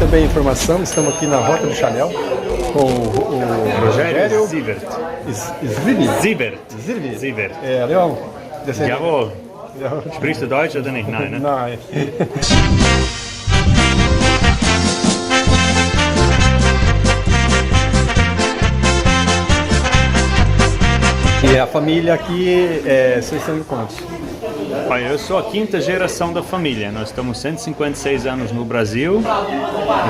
também informação, estamos aqui na Rota do Chanel com o Rogério Zivert. Zivert. Leon? Jawohl. Sprichst du Deutsch oder nicht? Nein, ne? Nein. E a família aqui, vocês são de quantos? Olha, eu sou a quinta geração da família. Nós estamos 156 anos no Brasil.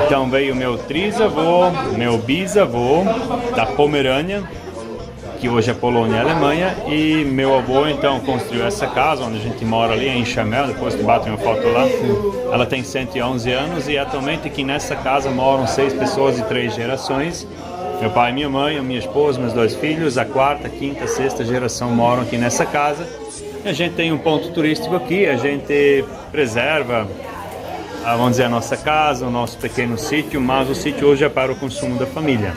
Então veio meu trisavô, meu bisavô da Pomerânia, que hoje é Polônia e Alemanha, e meu avô então construiu essa casa onde a gente mora ali em Chamel. Depois tu bate uma foto lá. Ela tem 111 anos e atualmente aqui nessa casa moram 6 pessoas de 3 gerações. Meu pai, minha mãe, a minha esposa, meus 2 filhos, a quarta, quinta, sexta geração moram aqui nessa casa. E a gente tem um ponto turístico aqui, a gente preserva, vamos dizer, a nossa casa, o nosso pequeno sítio, mas o sítio hoje é para o consumo da família.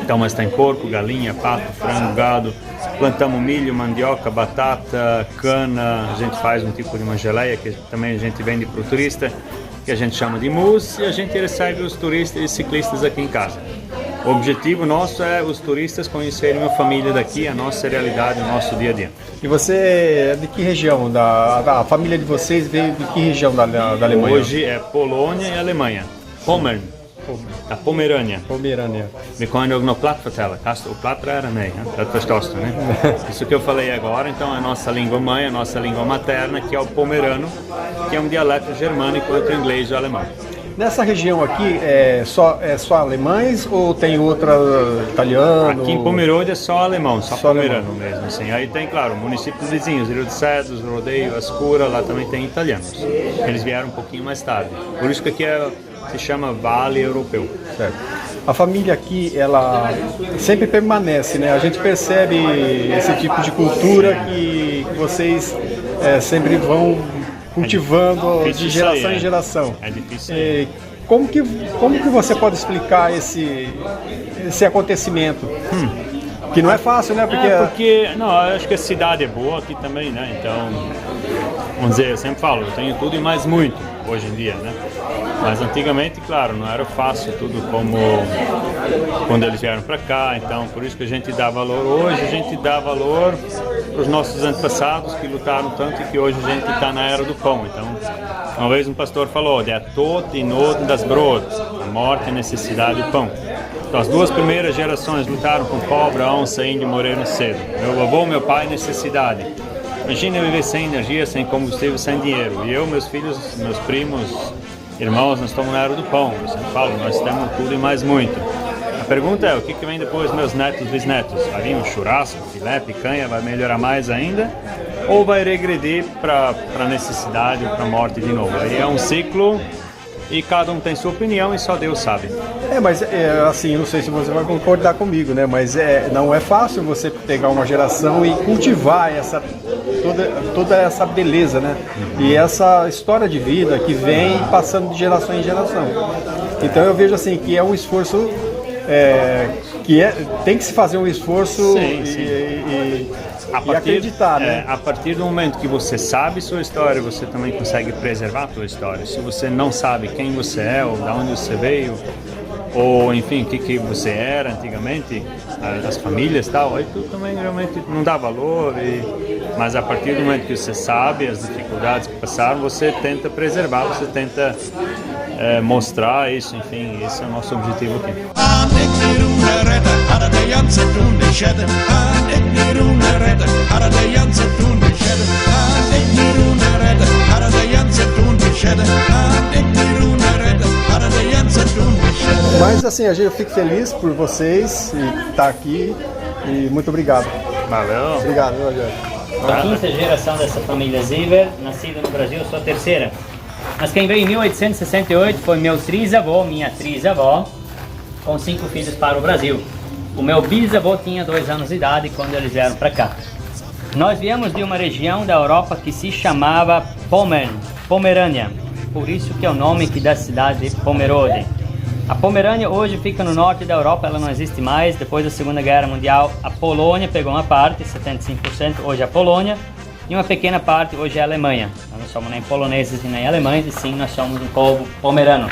Então, mas tem porco, galinha, pato, frango, gado, plantamos milho, mandioca, batata, cana, a gente faz um tipo de uma geleia que também a gente vende para o turista, que a gente chama de mousse, e a gente recebe os turistas e ciclistas aqui em casa. O objetivo nosso é os turistas conhecerem a família daqui, a nossa realidade, o nosso dia a dia. E você é de que região? A família de vocês veio de que região da Alemanha? Hoje é Polônia e Alemanha. Pommern, da Pomerânia. Pomerânia. Vi kan nog något platt förtälla. O platt är mig, det förstås du, né? Isso que eu falei agora, então é a nossa língua mãe, a nossa língua materna, que é o pomerano, que é um dialeto germânico entre o inglês e o alemão. Nessa região aqui é só alemães ou tem outra italiano? Aqui em Pomerode é só alemão, só pomerano alemão mesmo, assim. Aí tem, claro, municípios vizinhos, Rio de Cedros, Rodeio, Ascura, lá também tem italianos. Eles vieram um pouquinho mais tarde. Por isso que aqui se chama Vale Europeu. Certo. A família aqui, ela sempre permanece, né? A gente percebe esse tipo de cultura que vocês sempre vão cultivando de geração em geração. É difícil. Como que você pode explicar esse acontecimento? Que não é fácil, né? Porque não, eu acho que a cidade é boa aqui também, né? Então, vamos dizer, eu sempre falo, eu tenho tudo e mais muito hoje em dia, né? Mas antigamente, claro, não era fácil tudo como quando eles vieram para cá, então por isso que a gente dá valor hoje, a gente dá valor para os nossos antepassados que lutaram tanto e que hoje a gente está na era do pão. Então, uma vez um pastor falou, det tod i nåden das bröd, a morte e a necessidade do pão. Então, as 2 primeiras gerações lutaram com cobra, onça, índio, moreno cedo. Meu avô, meu pai, necessidade. Imagina viver sem energia, sem combustível, sem dinheiro. E eu, meus filhos, meus primos, irmãos, nós estamos na era do pão. Eu sempre falo, nós temos tudo e mais muito. A pergunta é, o que vem depois meus netos, bisnetos? Vai vir um churrasco, filé, picanha, vai melhorar mais ainda? Ou vai regredir para a necessidade ou para a morte de novo? Aí é um ciclo e cada um tem sua opinião e só Deus sabe. Mas assim, não sei se você vai concordar comigo, né? Mas não é fácil você pegar uma geração e cultivar toda essa beleza, né? E essa história de vida que vem passando de geração em geração. Então eu vejo assim que é um esforço tem que se fazer um esforço e acreditar, né? A partir do momento que você sabe sua história, você também consegue preservar a sua história. Se você não sabe quem você é ou de onde você veio, ou enfim, o que você era antigamente, as famílias e tal, aí tu também realmente não dá valor, mas a partir do momento que você sabe as dificuldades que passaram, você tenta preservar, você tenta mostrar isso, enfim, esse é o nosso objetivo aqui. Mas assim, eu fico feliz por vocês e estar aqui e muito obrigado. Valeu. Obrigado, Rogério. A quinta geração dessa família Zivert, nascida no Brasil, eu sou a terceira. Mas quem veio em 1868 foi meu trisavô, minha trisavó, com 5 filhos para o Brasil. O meu bisavô tinha 2 anos de idade quando eles vieram para cá. Nós viemos de uma região da Europa que se chamava Pomerânia, por isso que é o nome aqui da cidade de Pomerode. A Pomerânia hoje fica no norte da Europa, ela não existe mais. Depois da Segunda Guerra Mundial, a Polônia pegou uma parte, 75%, hoje é a Polônia, e uma pequena parte hoje é a Alemanha. Nós não somos nem poloneses e nem alemães, e sim nós somos um povo pomerano.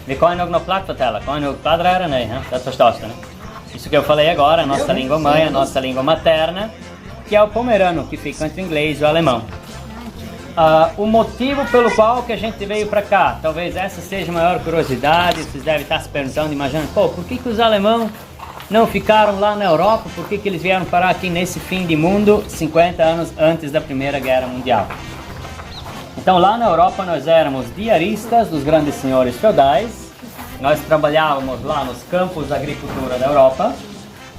Vi kommer nog något platt fortella, kommer nog pladdra nej, det förstås det. Isso que eu falei agora, a nossa língua mãe, a nossa língua materna, que é o pomerano, que fica entre o inglês e o alemão. O motivo pelo qual que a gente veio para cá, talvez essa seja a maior curiosidade, vocês devem estar se perguntando, imaginando, pô, por que os alemães não ficaram lá na Europa, por que eles vieram parar aqui nesse fim de mundo 50 anos antes da Primeira Guerra Mundial? Então lá na Europa nós éramos diaristas dos grandes senhores feudais, nós trabalhávamos lá nos campos da agricultura da Europa,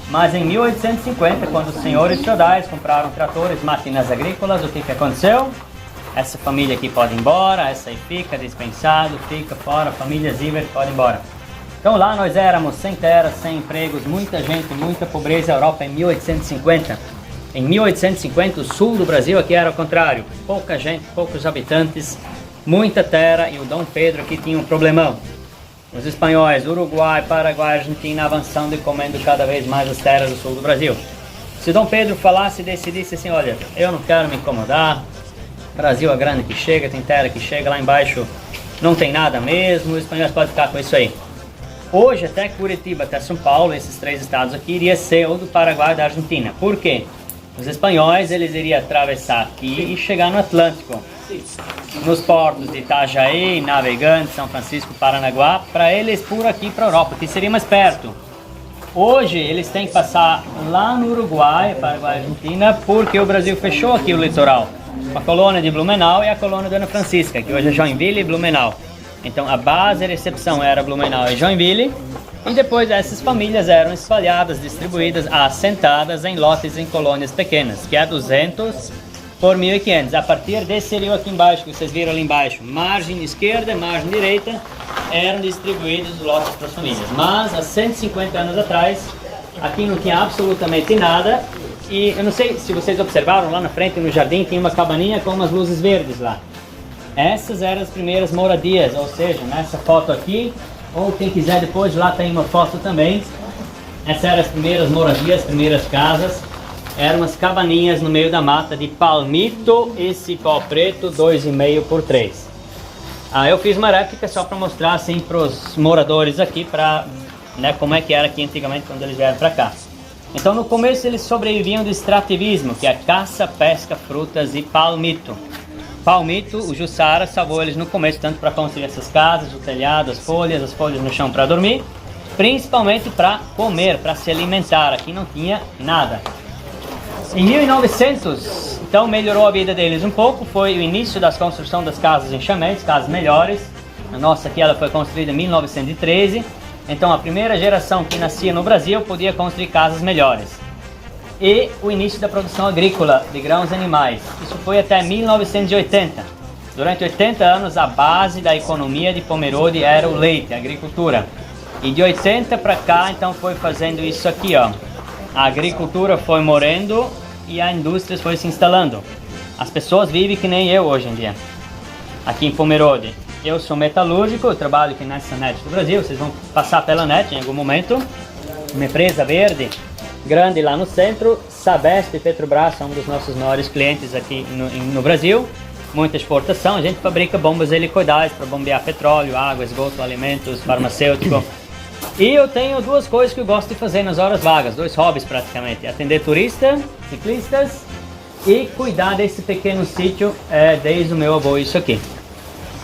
mas em 1850, quando os senhores feudais compraram tratores, máquinas agrícolas, o que aconteceu? Essa família aqui pode ir embora, essa aí fica dispensado, fica fora, a família Zivert pode ir embora. Então lá nós éramos sem terra, sem empregos, muita gente, muita pobreza. A Europa em 1850. Em 1850 o sul do Brasil aqui era o contrário. Pouca gente, poucos habitantes, muita terra, e o Dom Pedro aqui tinha um problemão. Os espanhóis, Uruguai, Paraguai, Argentina avançando e comendo cada vez mais as terras do sul do Brasil. Se Dom Pedro falasse e decidisse assim, olha, eu não quero me incomodar, Brasil é grande que chega, tem terra que chega, lá embaixo não tem nada mesmo, os espanhóis podem ficar com isso aí. Hoje até Curitiba, até São Paulo, esses três estados aqui, iria ser ou do Paraguai ou da Argentina. Por quê? Os espanhóis, eles iriam atravessar aqui e chegar no Atlântico. Nos portos de Itajaí, Navegantes, São Francisco, Paranaguá, para eles por aqui para a Europa, que seria mais perto. Hoje eles têm que passar lá no Uruguai, Paraguai e Argentina, porque o Brasil fechou aqui o litoral. A colônia de Blumenau e a colônia Dona Francisca, que hoje é Joinville e Blumenau. Então a base de recepção era Blumenau e Joinville, e depois essas famílias eram espalhadas, distribuídas, assentadas em lotes em colônias pequenas, que é 200 por 1.500. A partir desse rio aqui embaixo, que vocês viram ali embaixo, margem esquerda e margem direita, eram distribuídos os lotes para as famílias. Mas há 150 anos atrás, aqui não tinha absolutamente nada. E eu não sei se vocês observaram, lá na frente no jardim tinha uma cabaninha com umas luzes verdes lá. Essas eram as primeiras moradias, ou seja, nessa foto aqui, ou quem quiser depois, lá tem uma foto também. Essas eram as primeiras moradias, as primeiras casas. Eram umas cabaninhas no meio da mata de palmito e cipó preto, 2,5 por 3. Eu fiz uma réplica só para mostrar assim para os moradores aqui, para, né, como é que era aqui antigamente quando eles vieram para cá. Então no começo eles sobreviviam do extrativismo, que é caça, pesca, frutas e palmito. Palmito, o Jussara salvou eles no começo, tanto para construir essas casas, o telhado, as folhas no chão para dormir, principalmente para comer, para se alimentar. Aqui não tinha nada. Em 1900, então melhorou a vida deles um pouco, foi o início da construção das casas enxametes, casas melhores. A nossa aqui ela foi construída em 1913. Então a primeira geração que nascia no Brasil podia construir casas melhores. E o início da produção agrícola de grãos e animais. Isso foi até 1980. Durante 80 anos a base da economia de Pomerode era o leite, a agricultura. E de 80 para cá então foi fazendo isso aqui, ó. A agricultura foi morrendo e a indústria foi se instalando. As pessoas vivem que nem eu hoje em dia, aqui em Pomerode. Eu sou metalúrgico, eu trabalho aqui nessa NET do Brasil, vocês vão passar pela NET em algum momento. Uma empresa verde, grande lá no centro, Sabesp e Petrobras são um dos nossos maiores clientes aqui no Brasil. Muita exportação, a gente fabrica bombas helicoidais para bombear petróleo, água, esgoto, alimentos, farmacêutico. E eu tenho duas coisas que eu gosto de fazer nas horas vagas, dois hobbies praticamente: atender turistas, ciclistas e cuidar desse pequeno sítio desde o meu avô, isso aqui.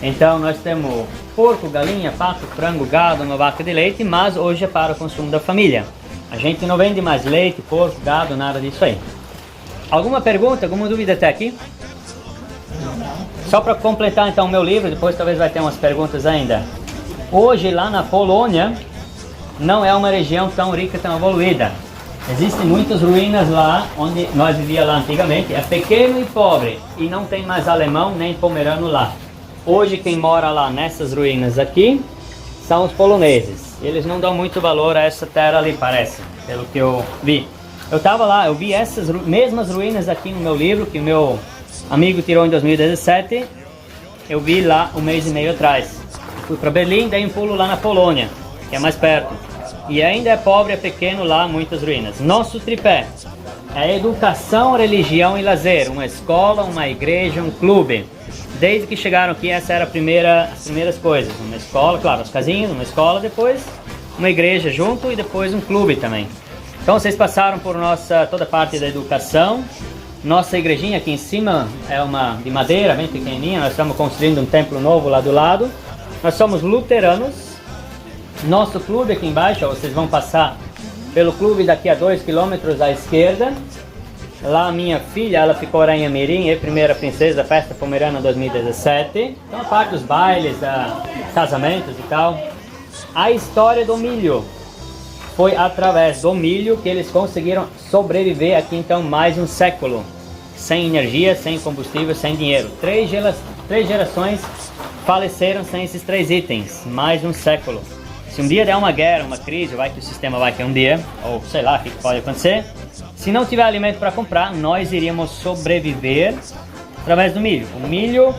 Então nós temos porco, galinha, pato, frango, gado, uma vaca de leite, mas hoje é para o consumo da família. A gente não vende mais leite, porco, gado, nada disso aí. Alguma pergunta, alguma dúvida até aqui? Só para completar então o meu livro, depois talvez vai ter umas perguntas ainda. Hoje lá na Polônia não é uma região tão rica, tão evoluída. Existem muitas ruínas lá, onde nós vivíamos lá antigamente. É pequeno e pobre, e não tem mais alemão nem pomerano lá. Hoje quem mora lá nessas ruínas aqui são os poloneses. Eles não dão muito valor a essa terra ali, parece, pelo que eu vi. Eu estava lá, eu vi essas mesmas ruínas aqui no meu livro, que o meu amigo tirou em 2017. Eu vi lá um mês e meio atrás. Fui para Berlim, dei um pulo lá na Polônia, que é mais perto. E ainda é pobre, é pequeno lá, muitas ruínas. Nosso tripé, é educação, religião e lazer. Uma escola, uma igreja, um clube. Desde que chegaram aqui, essa era as primeiras coisas. Uma escola, claro, as casinhas, uma escola, depois uma igreja junto e depois um clube também. Então vocês passaram por toda a parte da educação. Nossa igrejinha aqui em cima é uma de madeira, bem pequenininha. Nós estamos construindo um templo novo lá do lado. Nós somos luteranos. Nosso clube aqui embaixo, vocês vão passar pelo clube daqui a 2 quilômetros à esquerda. Lá a minha filha, ela ficou Rainha Mirim, primeira princesa da Festa Pomerana 2017. Então a parte dos bailes, casamentos e tal. A história do milho. Foi através do milho que eles conseguiram sobreviver aqui então mais um século. Sem energia, sem combustível, sem dinheiro. Três gerações faleceram sem esses 3 itens. Mais um século. Se um dia der uma guerra, uma crise, vai que o sistema vai cair um dia, ou sei lá o que pode acontecer. Se não tiver alimento para comprar, nós iríamos sobreviver através do milho. O milho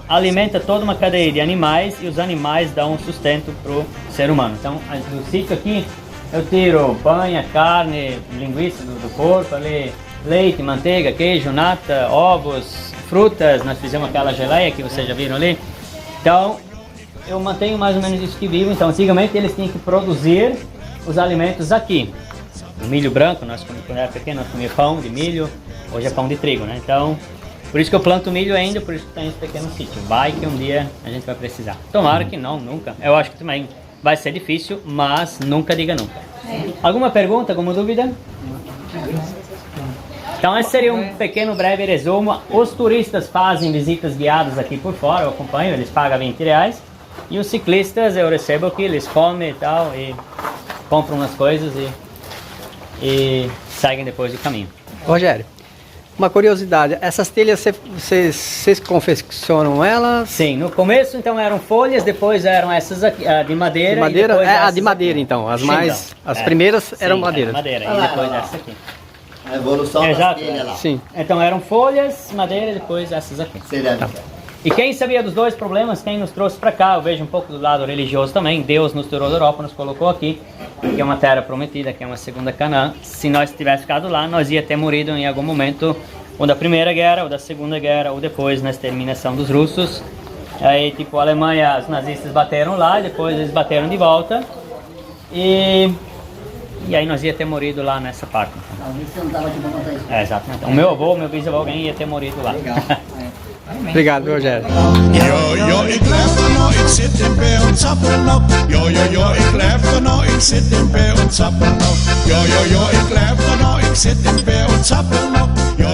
alimenta toda uma cadeia de animais e os animais dão um sustento para o ser humano. Então, do sítio aqui, eu tiro banha, carne, linguiça do porco, ali, leite, manteiga, queijo, nata, ovos, frutas. Nós fizemos aquela geleia que vocês já viram ali. Então, eu mantenho mais ou menos isso que vivo. Então, antigamente eles tinham que produzir os alimentos aqui. O milho branco, quando era pequeno, nós comíamos pão de milho, hoje é pão de trigo, né? Então, por isso que eu planto milho ainda, por isso que tem esse pequeno sítio. Vai que um dia a gente vai precisar. Tomara que não, nunca. Eu acho que também vai ser difícil, mas nunca diga nunca. Alguma pergunta, alguma dúvida? Então esse seria um pequeno breve resumo. Os turistas fazem visitas guiadas aqui por fora, eu acompanho, eles pagam R$20. E os ciclistas eu recebo aqui, eles comem e tal, e compram umas coisas e seguem depois do caminho. Rogério, uma curiosidade, essas telhas vocês confeccionam elas? Sim, no começo então eram folhas, depois eram essas aqui, de madeira. De madeira? A de madeira aqui. Então, as primeiras eram madeira. Madeira, e depois essa aqui. A evolução das telhas lá. Sim. Então eram folhas, madeira e depois essas aqui. Cerâmica. E quem sabia dos dois problemas, quem nos trouxe para cá, eu vejo um pouco do lado religioso também, Deus nos tirou da Europa, nos colocou aqui, que é uma terra prometida, que é uma segunda Canaã. Se nós tivéssemos ficado lá, nós ia ter morrido em algum momento, ou da Primeira Guerra, ou da Segunda Guerra, ou depois na exterminação dos russos. Aí, tipo, a Alemanha, os nazistas bateram lá, depois eles bateram de volta, e aí nós ia ter morrido lá nessa parte. Você não estava aqui para contar isso. Exato. Então, o meu avô, meu bisavô, alguém ia ter morrido lá. Legal. Obrigado, Rogério. Ik leef er nog, ik zit in bij ons sappen nog. Ik leef er nog, ik zit in bij ons sappen nog. Ik leef er nog, ik zit in bij ons sappen nog. Ik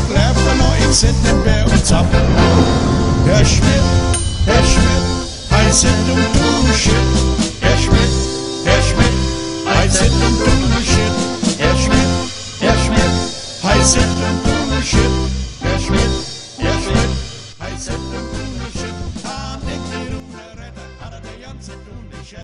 leef er nog, ik zit in bij ons sappen nog. Herr Schmidt, hij zit hem douchen. Herr Schmidt, hij zit hem douchen. Herr Schmidt, hij zit hem douchen.